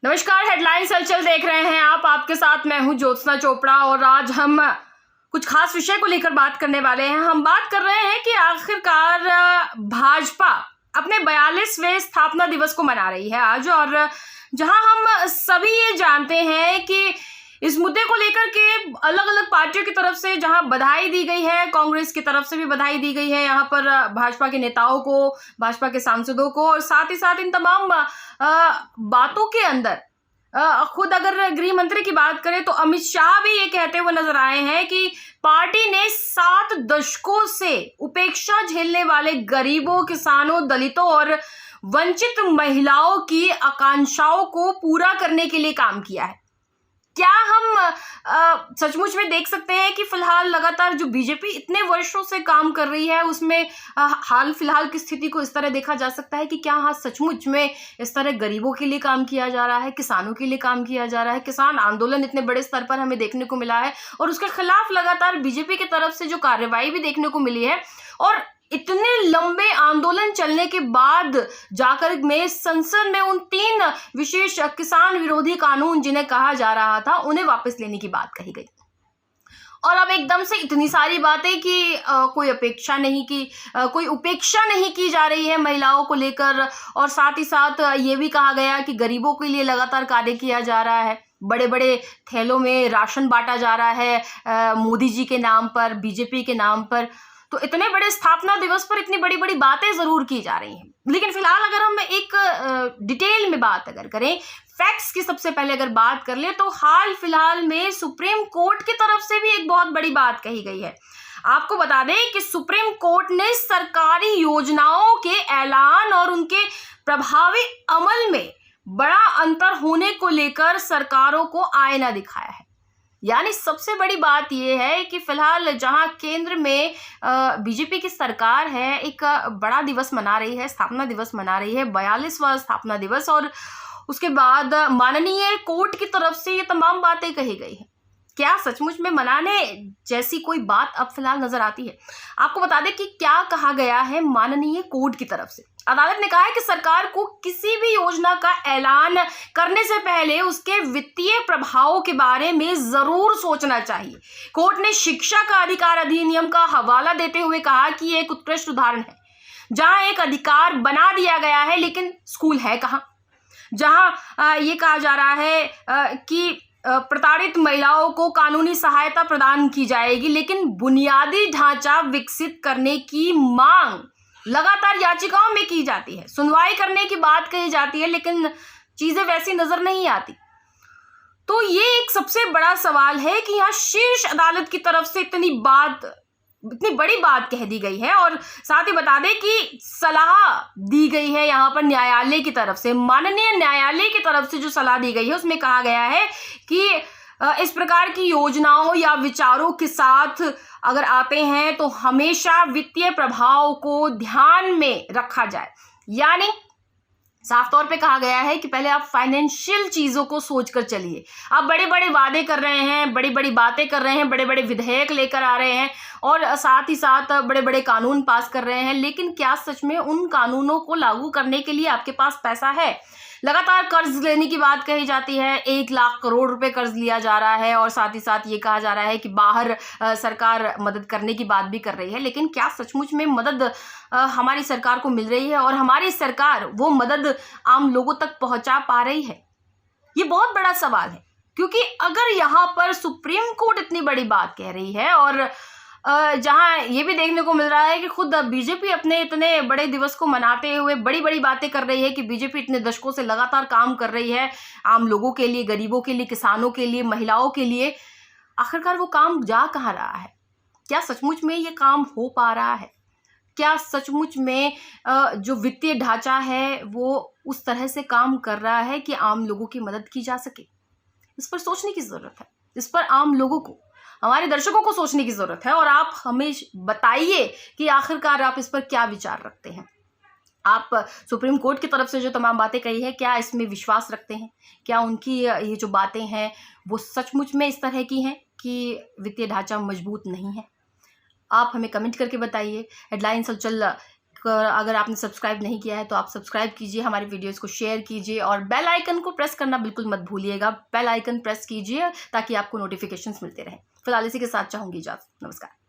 नमस्कार, हेडलाइंस हलचल देख रहे हैं आप। आपके साथ मैं हूं ज्योत्सना चोपड़ा और आज हम कुछ खास विषय को लेकर बात करने वाले हैं। हम बात कर रहे हैं कि आखिरकार भाजपा अपने 42वें स्थापना दिवस को मना रही है आज, और जहां हम सभी ये जानते हैं कि इस मुद्दे को लेकर के अलग अलग पार्टियों की तरफ से जहां बधाई दी गई है, कांग्रेस की तरफ से भी बधाई दी गई है, यहाँ पर भाजपा के नेताओं को, भाजपा के सांसदों को, और साथ ही साथ इन तमाम बातों के अंदर खुद अगर गृह मंत्री की बात करें तो अमित शाह भी ये कहते हुए नजर आए हैं कि पार्टी ने 7 दशकों से उपेक्षा झेलने वाले गरीबों, किसानों, दलितों और वंचित महिलाओं की आकांक्षाओं को पूरा करने के लिए काम किया है। क्या हम सचमुच में देख सकते हैं कि फिलहाल लगातार जो बीजेपी इतने वर्षों से काम कर रही है उसमें हाल फिलहाल की स्थिति को इस तरह देखा जा सकता है कि क्या हाँ सचमुच में इस तरह गरीबों के लिए काम किया जा रहा है, किसानों के लिए काम किया जा रहा है। किसान आंदोलन इतने बड़े स्तर पर हमें देखने को मिला है और उसके खिलाफ लगातार बीजेपी की तरफ से जो कार्रवाई भी देखने को मिली है, और इतने लंबे आंदोलन चलने के बाद जाकर में संसद में उन 3 विशेष किसान विरोधी कानून जिन्हें कहा जा रहा था उन्हें वापस लेने की बात कही गई। और अब एकदम से इतनी सारी बातें कि कोई उपेक्षा नहीं की जा रही है महिलाओं को लेकर, और साथ ही साथ ये भी कहा गया कि गरीबों के लिए लगातार कार्य किया जा रहा है। बड़े बड़े थैलों में राशन बांटा जा रहा है मोदी जी के नाम पर, बीजेपी के नाम पर। तो इतने बड़े स्थापना दिवस पर इतनी बड़ी बड़ी बातें जरूर की जा रही हैं, लेकिन फिलहाल अगर हम एक डिटेल में बात अगर करें, फैक्ट्स की सबसे पहले अगर बात कर ले तो हाल फिलहाल में सुप्रीम कोर्ट की तरफ से भी एक बहुत बड़ी बात कही गई है। आपको बता दें कि सुप्रीम कोर्ट ने सरकारी योजनाओं के ऐलान और उनके प्रभावी अमल में बड़ा अंतर होने को लेकर सरकारों को आईना दिखाया है। यानी सबसे बड़ी बात यह है कि फिलहाल जहां केंद्र में बीजेपी की सरकार है, एक बड़ा दिवस मना रही है, स्थापना दिवस मना रही है, 42वां स्थापना दिवस, और उसके बाद माननीय कोर्ट की तरफ से ये तमाम बातें कही गई है। क्या सचमुच में मनाने जैसी कोई बात अब फिलहाल नजर आती है? आपको बता दें कि क्या कहा गया है माननीय कोर्ट की तरफ से। अदालत ने कहा है कि सरकार को किसी भी योजना का ऐलान करने से पहले उसके वित्तीय प्रभावों के बारे में जरूर सोचना चाहिए। कोर्ट ने शिक्षा का अधिकार अधिनियम का हवाला देते हुए कहा कि यह एक उत्कृष्ट उदाहरण है जहां एक अधिकार बना दिया गया है लेकिन स्कूल है कहां। जहां ये कहा जा रहा है कि प्रताड़ित महिलाओं को कानूनी सहायता प्रदान की जाएगी, लेकिन बुनियादी ढांचा विकसित करने की मांग लगातार याचिकाओं में की जाती है। सुनवाई करने की बात कही जाती है लेकिन चीजें वैसी नजर नहीं आती। तो ये एक सबसे बड़ा सवाल है कि यहाँ शीर्ष अदालत की तरफ से इतनी बड़ी बात कह दी गई है, और साथ ही बता दें कि सलाह दी गई है यहाँ पर न्यायालय की तरफ से। माननीय न्यायालय की तरफ से जो सलाह दी गई है उसमें कहा गया है कि इस प्रकार की योजनाओं या विचारों के साथ अगर आते हैं तो हमेशा वित्तीय प्रभाव को ध्यान में रखा जाए। यानी साफ तौर पे कहा गया है कि पहले आप फाइनेंशियल चीजों को सोचकर चलिए। आप बड़े बड़े वादे कर रहे हैं, बड़ी बड़ी बातें कर रहे हैं, बड़े बड़े विधेयक लेकर आ रहे हैं और साथ ही साथ बड़े बड़े कानून पास कर रहे हैं, लेकिन क्या सच में उन कानूनों को लागू करने के लिए आपके पास पैसा है? लगातार कर्ज लेने की बात कही जाती है, 1 लाख करोड़ रुपए कर्ज लिया जा रहा है, और साथ ही साथ ये कहा जा रहा है कि बाहर सरकार मदद करने की बात भी कर रही है, लेकिन क्या सचमुच में मदद हमारी सरकार को मिल रही है और हमारी सरकार वो मदद आम लोगों तक पहुंचा पा रही है? ये बहुत बड़ा सवाल है, क्योंकि अगर यहाँ पर सुप्रीम कोर्ट इतनी बड़ी बात कह रही है और जहां ये भी देखने को मिल रहा है कि खुद बीजेपी अपने इतने बड़े दिवस को मनाते हुए बड़ी बड़ी बातें कर रही है कि बीजेपी इतने दशकों से लगातार काम कर रही है आम लोगों के लिए, गरीबों के लिए, किसानों के लिए, महिलाओं के लिए, आखिरकार वो काम जा कहाँ रहा है? क्या सचमुच में ये काम हो पा रहा है? क्या सचमुच में जो वित्तीय ढांचा है वो उस तरह से काम कर रहा है कि आम लोगों की मदद की जा सके? इस पर सोचने की जरूरत है। इस पर आम लोगों को, हमारे दर्शकों को सोचने की जरूरत है, और आप हमें बताइए कि आखिरकार आप इस पर क्या विचार रखते हैं। आप सुप्रीम कोर्ट की तरफ से जो तमाम बातें कही है, क्या इसमें विश्वास रखते हैं? क्या उनकी ये जो बातें हैं वो सचमुच में इस तरह की हैं कि वित्तीय ढांचा मजबूत नहीं है? आप हमें कमेंट करके बताइए। हेडलाइंस हलचल अगर आपने सब्सक्राइब नहीं किया है तो आप सब्सक्राइब कीजिए, हमारी वीडियोस को शेयर कीजिए और बेल आइकन को प्रेस करना बिल्कुल मत भूलिएगा। बेल आइकन प्रेस कीजिए ताकि आपको नोटिफिकेशंस मिलते रहें। फिलहाल इसी के साथ चाहूँगी इजाज़त। नमस्कार।